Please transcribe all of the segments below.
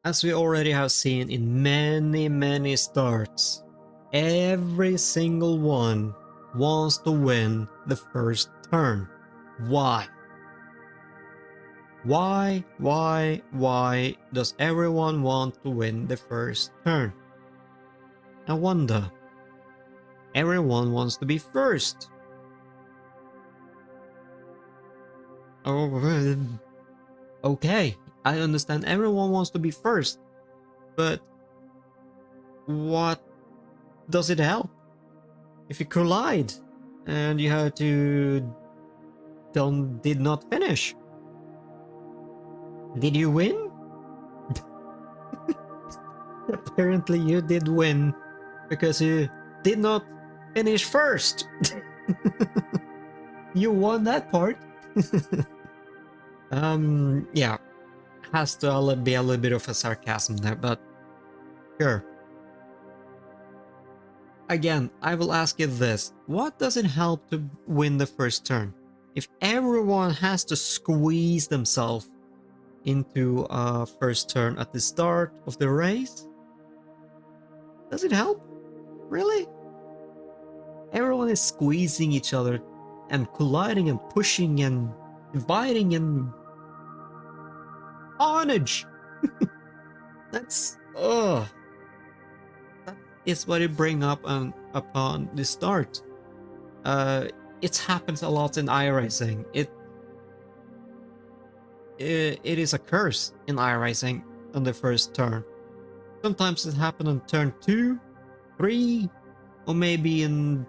As we already have seen in many starts, every single one wants to win the first turn. Why? Why does everyone want to win the first turn? I wonder. Everyone wants to be first. Oh, okay, I understand everyone wants to be first, but what does it help if you collide and you have to did not finish? Did you win? Apparently you did win because you did not finish first. You won that part. Yeah, has to be a little bit of a sarcasm there, but sure. Again, I will ask you this. What does it help to win the first turn? If everyone has to squeeze themselves into a first turn at the start of the race, does it help? Really? Everyone is squeezing each other and colliding and pushing and dividing and carnage. That's that is what it bring up upon the start. It happens a lot in iRacing. It is a curse in iRacing on the first turn. Sometimes it happens on turn 2, 3, or maybe in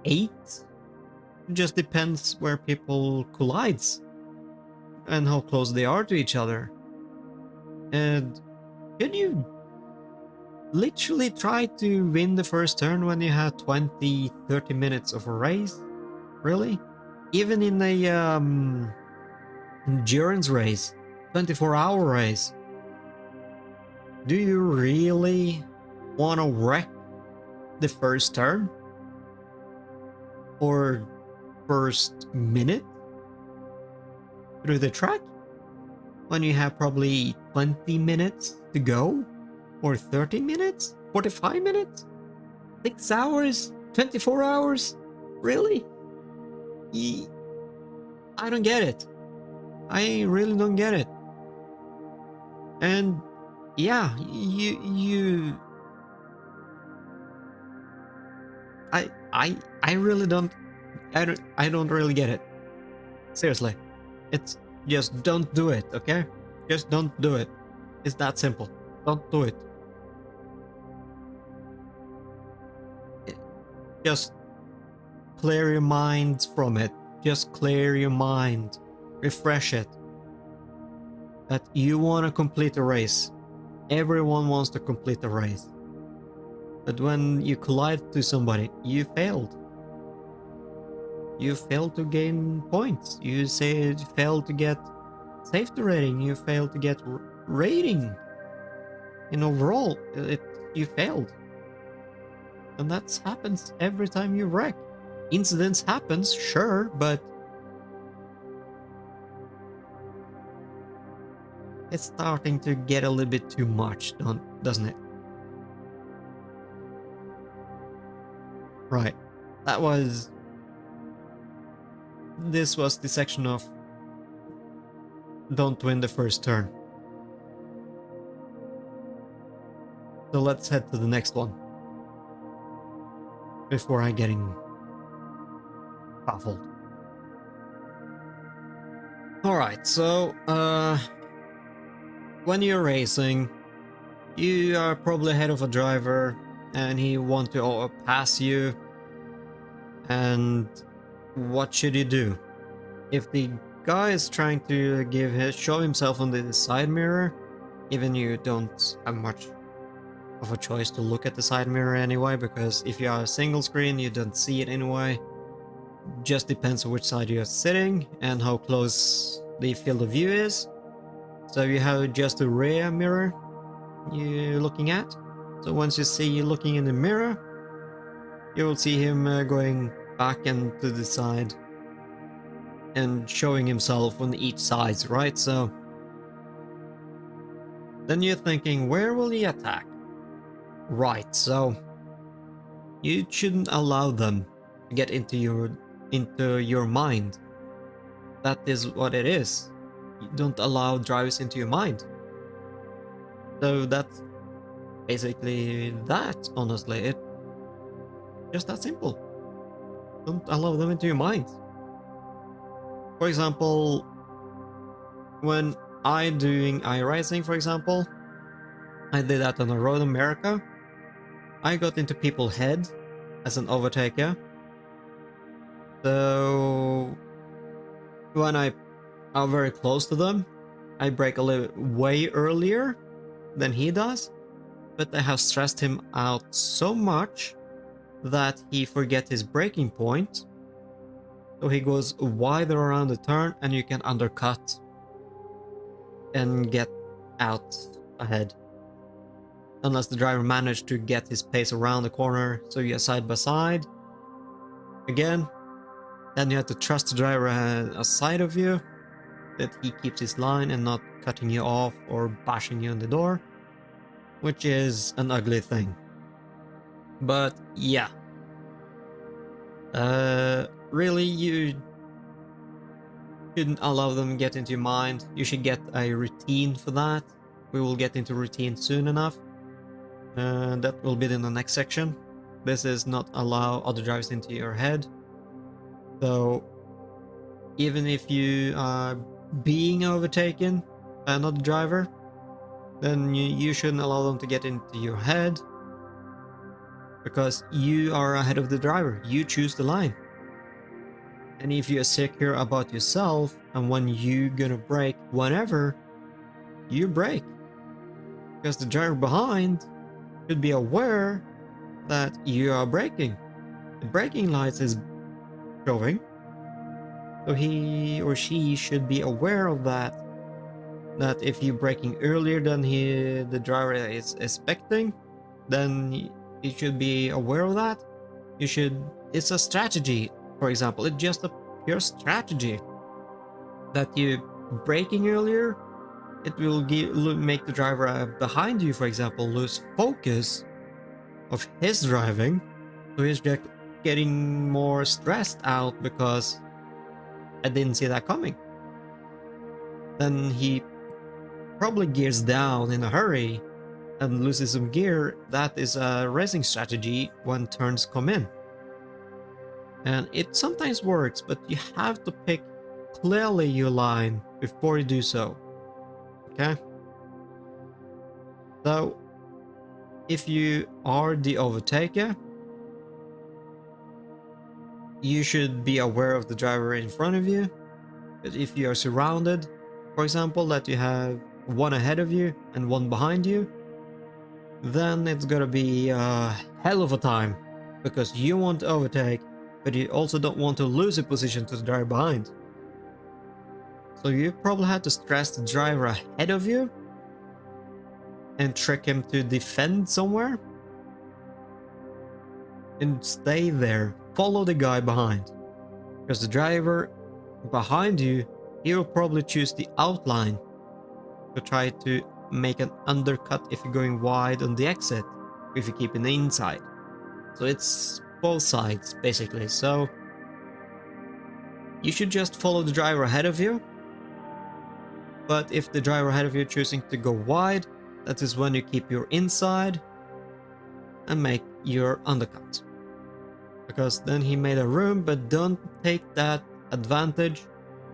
8. It just depends where people collides and how close they are to each other. And can you literally try to win the first turn when you have 20-30 minutes of a race? Really? Even in a endurance race, 24-hour race, do you really want to wreck the first turn? Or first minute through the track? When you have probably 20 minutes to go? Or 30 minutes? 45 minutes? 6 hours? 24 hours? Really? I don't get it. I really don't get it. And yeah, I really don't I don't really get it. Seriously. It's just don't do it, okay? Just don't do it. It's that simple. Don't do it. Just clear your mind from it. Just clear your mind. Refresh it. That you want to complete a race. Everyone wants to complete a race. But when you collide to somebody, you failed. You failed to gain points. You failed to get safety rating. You failed to get rating. In overall, you failed. And that happens every time you wreck. Incidents happens, sure, but it's starting to get a little bit too much, doesn't it? Right. This was the section of don't win the first turn. So let's head to the next one. Before I'm getting baffled. Alright, so when you're racing, you are probably ahead of a driver and he wants to pass you. And what should you do? If the guy is trying to show himself on the side mirror, even you don't have much of a choice to look at the side mirror anyway, because if you are a single screen, you don't see it anyway. Just depends on which side you're sitting and how close the field of view is. So you have just a rear mirror you're looking at. So once you see you looking in the mirror, you will see him going back and to the side and showing himself on each side, right? So Then you're thinking, where will he attack? Right, so you shouldn't allow them to get into your mind. That is what it is. You don't allow drivers into your mind. So that's basically that, honestly. It's just that simple. Don't allow them into your mind. For example, when I'm doing iRacing, for example, I did that on the road in America. I got into people's head as an overtaker. So when I'm very close to them, I brake a little way earlier than he does, but I have stressed him out so much that he forgets his braking point. So he goes wider around the turn and you can undercut and get out ahead. Unless the driver managed to get his pace around the corner, so you're side by side. Again, then you have to trust the driver aside of you, that he keeps his line and not cutting you off or bashing you on the door, which is an ugly thing. But yeah, really you shouldn't allow them get into your mind. You should get a routine for that. We will get into routine soon enough. That will be in the next section. This is not allow other drivers into your head. So even if you are being overtaken by another driver, then you shouldn't allow them to get into your head, because you are ahead of the driver. You choose the line. And if you're secure about yourself and when you're gonna brake, whenever you brake, because the driver behind should be aware that you are braking. The braking lights is showing, so he or she should be aware of that. That if you're braking earlier than the driver is expecting, then you should be aware of that. You should. It's a strategy. For example, it's just a pure strategy that you braking earlier. It will make the driver behind you, for example, lose focus of his driving, so he's just getting more stressed out because I didn't see that coming. Then he probably gears down in a hurry and loses some gear. That is a racing strategy when turns come in. And it sometimes works, but you have to pick clearly your line before you do so. Okay? So, if you are the overtaker, you should be aware of the driver in front of you. But if you are surrounded, for example, that you have one ahead of you and one behind you, then it's gonna be a hell of a time, because you want to overtake, but you also don't want to lose a position to the driver behind. So you probably have to stress the driver ahead of you and trick him to defend somewhere and stay there. Follow the guy behind, because the driver behind you, he will probably choose the outline to try to make an undercut if you're going wide on the exit, if you keep in the inside. So it's both sides basically. So you should just follow the driver ahead of you. But if the driver ahead of you choosing to go wide, that is when you keep your inside and make your undercut. Because then he made a room, but don't take that advantage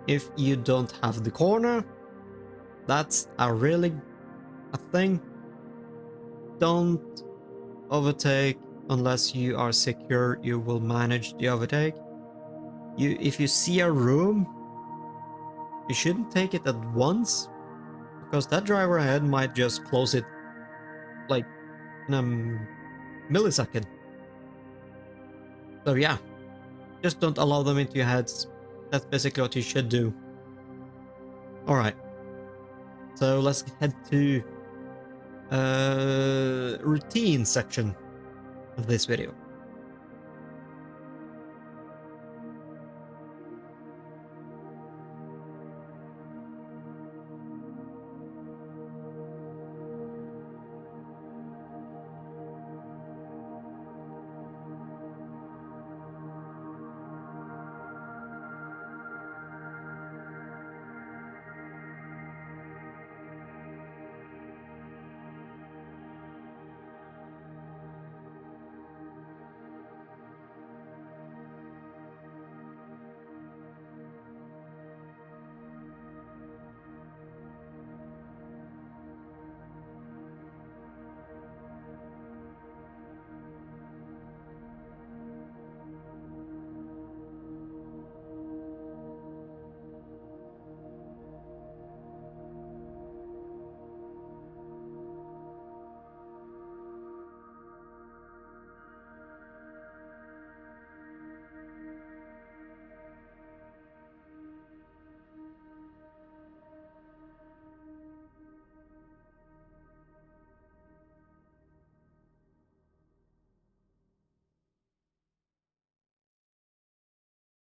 if you don't have the corner. That's a thing. Don't overtake unless you are secure you will manage the overtake. If you see a room, you shouldn't take it at once, because that driver ahead might just close it like in a millisecond. So yeah, just don't allow them into your heads. That's basically what you should do. Alright, so let's head to routine section of this video.